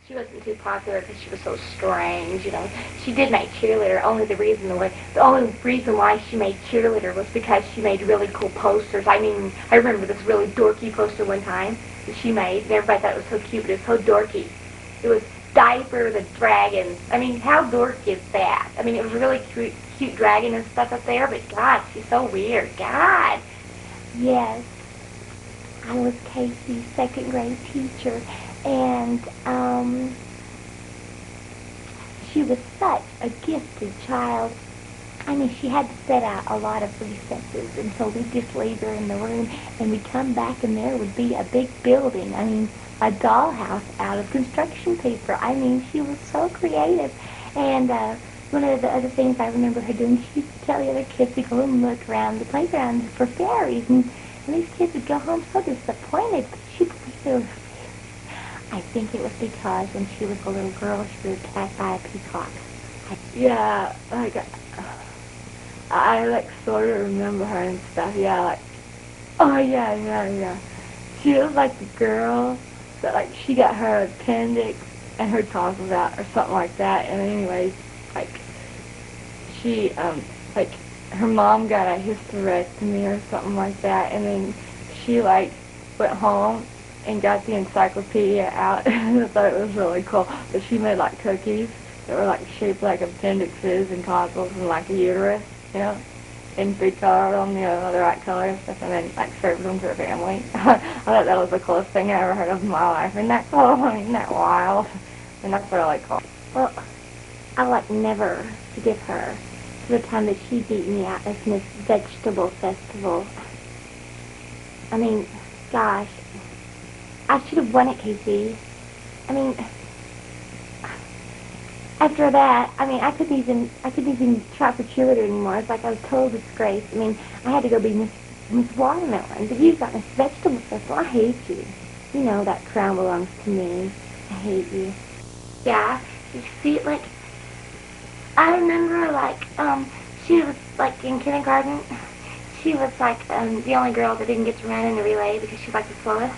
She wasn't too popular because she was so strange, you know. She did make cheerleader. The only reason why she made cheerleader was because she made really cool posters. I mean, I remember this really dorky poster one time that she made, and everybody thought it was so cute, but it was so dorky. It was Diaper the Dragon. I mean, how dorky is that? I mean, it was a really cute dragon and stuff up there, but God, she's so weird. God. Yes, I was Kacy's second grade teacher, and she was such a gifted child. I mean, she had to set out a lot of recesses, and so we'd just leave her in the room, and we'd come back, and there would be a big building. I mean, a dollhouse out of construction paper. I mean, she was so creative. And one of the other things I remember her doing, she used to tell the other kids to go and look around the playground for fairies, and these kids would go home so disappointed because she believed there were fairies. I think it was because when she was a little girl, she was attacked by a peacock. Yeah, like, I like sort of remember her and stuff, yeah, like, oh yeah. She was like the girl that, like, she got her appendix and her tonsils out or something like that, and anyways, like, she, like, her mom got a hysterectomy or something like that, and then she, like, went home and got the encyclopedia out, and I thought it was really cool, but she made, like, cookies that were, like, shaped like appendixes and tonsils and, like, a uterus, you know, and pre-colored them, you know, the right color and stuff, and then, like, served them to her family. I thought that was the coolest thing I ever heard of in my life. Isn't that cool? I mean, isn't that wild? And that's really cool. Well, I like never forgive her for the time that she beat me out at Miss Vegetable Festival. I mean, gosh, I should have won it, Kacy. I mean, after that, I mean, I couldn't even try for cheerleader anymore. It's like I was total disgrace. I mean, I had to go be Miss Watermelon, but you got Miss Vegetable Festival. I hate you. You know that crown belongs to me. I hate you. Yeah, you see, like, I remember, like, she was, like, in kindergarten, she was, like, the only girl that didn't get to run in the relay because she was, like, the slowest.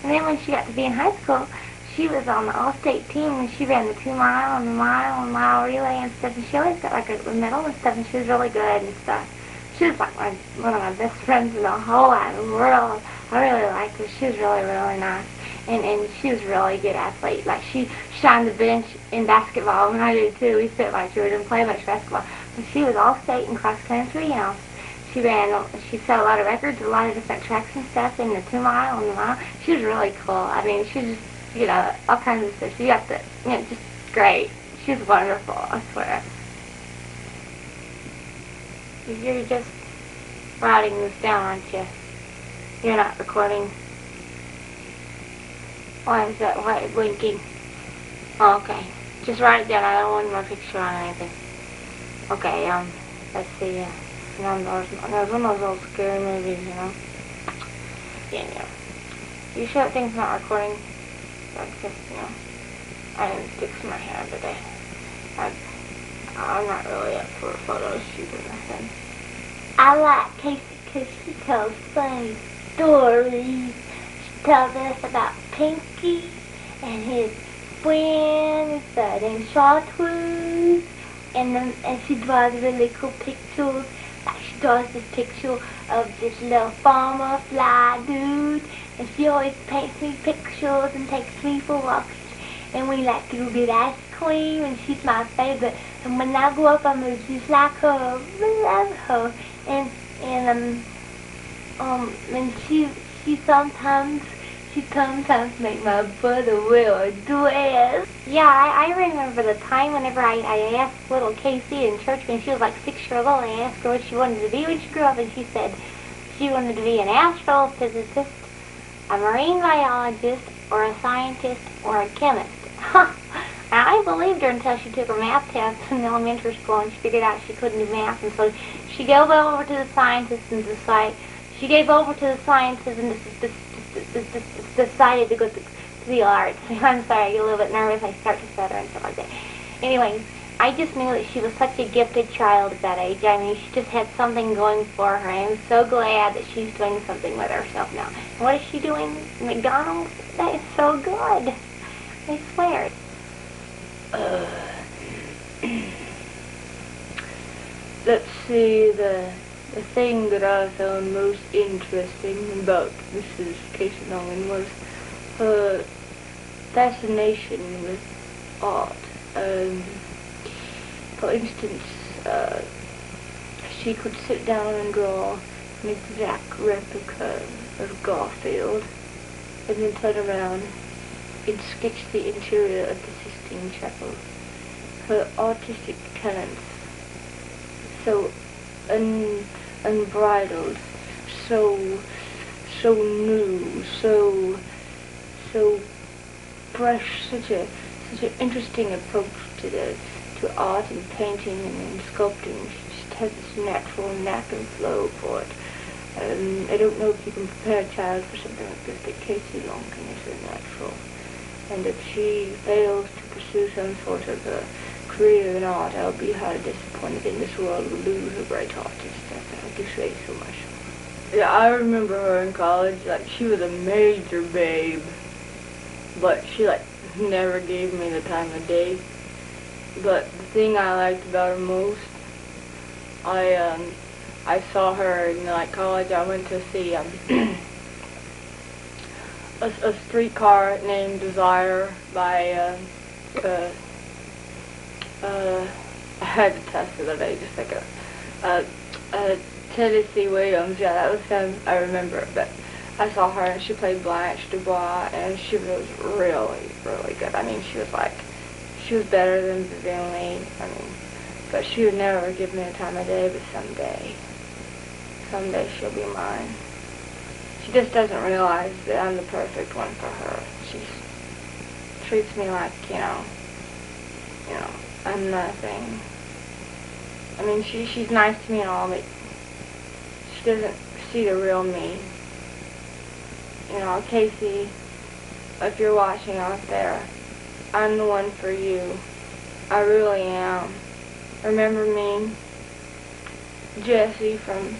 And then when she got to be in high school, she was on the all-state team, and she ran the 2-mile and the mile relay and stuff, and she always got, like, a medal and stuff, and she was really good and stuff. She was, like, one of my best friends in the whole wide world. I really liked her. She was really, really nice. And she was a really good athlete. Like, she shined the bench in basketball, and I did too. We sit like she didn't play much basketball. But she was all-state in cross-country, you know. She set a lot of records, a lot of different tracks and stuff in the 2-mile and the mile. She was really cool. I mean, she just, you know, all kinds of stuff. She got the, you know, just great. She was wonderful, I swear. You're just writing this down, aren't you? You're not recording. Why is that light blinking? Oh, okay. Just write it down. I don't want my picture on anything. Okay, let's see. You know, there's one of those old scary movies, you know. Yeah. You sure that thing's not recording? Because, you know, I didn't fix my hair today. I'm not really up for a photo shoot or nothing. I like Kacy because she tells funny stories. She tells us about Pinky and his friends and Chartreuse, and she draws really cool pictures. Like she draws this picture of this little farmer fly dude, and she always paints me pictures and takes me for walks, and we like to go get ice cream, and she's my favorite. And when I grow up, I'm gonna just like her. I love her. And she sometimes make my brother wear a dress. Yeah, I remember the time whenever I asked little Kacy in church when she was like 6 years old. I asked her what she wanted to be when she grew up, and she said she wanted to be an astrophysicist, a marine biologist, or a scientist, or a chemist. I believed her until she took her math test in elementary school, and she figured out she couldn't do math, and so she gave over to the scientists and decided to go to the arts. I'm sorry, I get a little bit nervous. I start to stutter and stuff like that. Anyways, I just knew that she was such a gifted child at that age. I mean, she just had something going for her. I'm so glad that she's doing something with herself now. And what is she doing? McDonald's? That is so good. They flared. Let's see, the thing that I found most interesting about Mrs. Kacy Longan was her fascination with art. For instance, she could sit down and draw an exact replica of Garfield and then turn around and sketch the interior of the Sistine Chapel. Her artistic talents, so unbridled, so new, so fresh, such an interesting approach to art and painting and sculpting. She just has this natural knack and flow for it. I don't know if you can prepare a child for something like this, but Kacy Longan is a natural. And if she fails to pursue some sort of a career in art, I'll be highly disappointed in this world. We'll lose a great artist. I can say so much. Yeah, I remember her in college. Like, she was a major babe, but she never gave me the time of day. But the thing I liked about her most, I saw her in college. I went to see a streetcar named Desire by I had to test it today, just like Tennessee Williams. Yeah, that was him. I remember, but I saw her and she played Blanche Dubois, and she was really, really good. I mean, she was better than Vivian Lee. I mean, but she would never give me the time of day. But someday she'll be mine. She just doesn't realize that I'm the perfect one for her. She treats me like, I'm nothing. I mean, she's nice to me and all, but she doesn't see the real me. Kacy, if you're watching out there, I'm the one for you. I really am. Remember me? Jessie from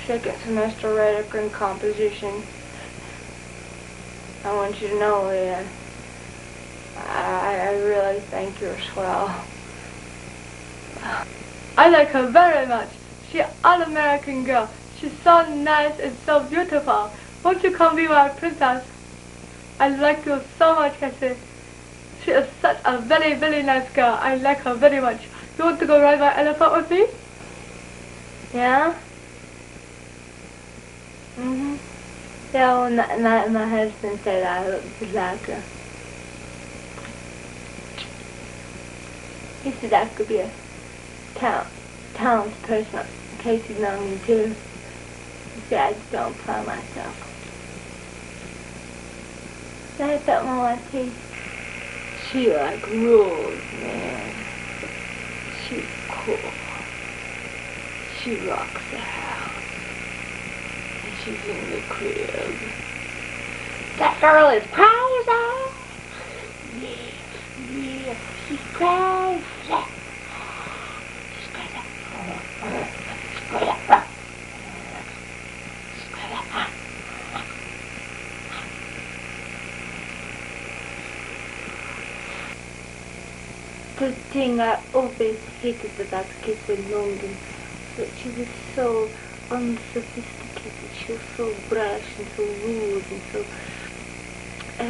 second semester rhetoric and composition. I want you to know that I really think you're swell. I like her very much. She's an American girl. She's so nice and so beautiful. Won't you come be my princess? I like you so much, Kacy. She is such a very, very nice girl. I like her very much. You want to go ride my elephant with me? Yeah? Yeah, well, my husband said I would like to. He said I could be a talented person like Kacy Longan too. He said I just don't apply myself. So I felt my wife too. She rules, man. She's cool. She rocks the house. And she's in the crib. That girl is crazy. Yeah, she's crazy. The thing I always hated about Kacy Longan, that she was so unsophisticated. She was so brash and so rude and so... I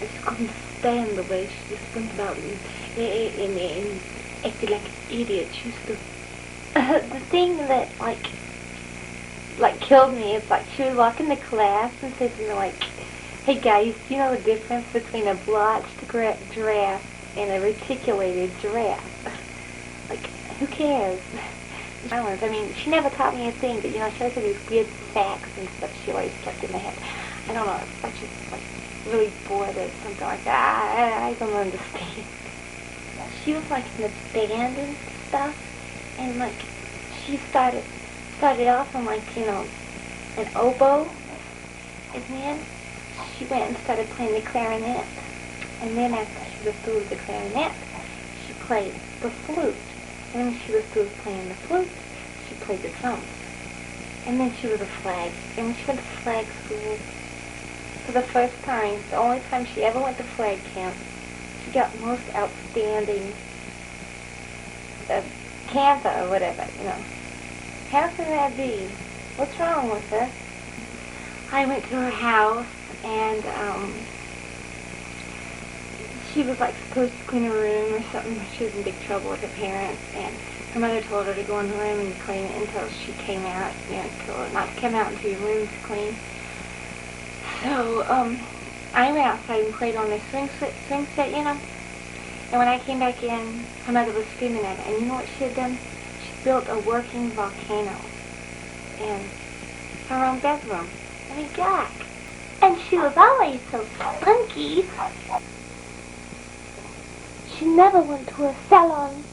just couldn't stand the way she just went about and acted like an idiot. She used to... the thing that, killed me is, she would walk into class and say to me, hey guys, do you know the difference between a blotched giraffe and a reticulated giraffe? Who cares? I mean, she never taught me a thing, but, she always had these weird facts and stuff she always kept in my head. I don't know, I was just, really bored or something like that. I don't understand. She was, in the band and stuff, and, she started off on, an oboe, and then she went and started playing the clarinet, and then after she was through with the clarinet, she played the flute. And when she was through playing the flute, she played the drums. And then she was a flag. And when she went to flag school, for the first time, the only time she ever went to flag camp, she got most outstanding Cantha or whatever, you know. How can that be? What's wrong with her? I went to her house, and she was like supposed to clean her room or something. She was in big trouble with her parents, and her mother told her to go in the room and clean it until she came out, you know, not to come out into your room to clean. So, I went outside and played on the swing set, you know. And when I came back in, her mother was screaming at her. And you know what she had done? She built a working volcano in her own bedroom. I mean, Jack. And she was always so spunky. She never went to a salon.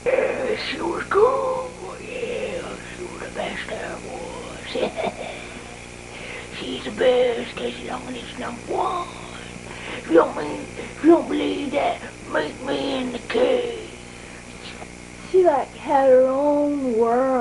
Yeah, she was cool. Yeah, she was the best there was. She's the best, Kacy Longan is #1. If you don't believe that, meet me in the cave. She like had her own world.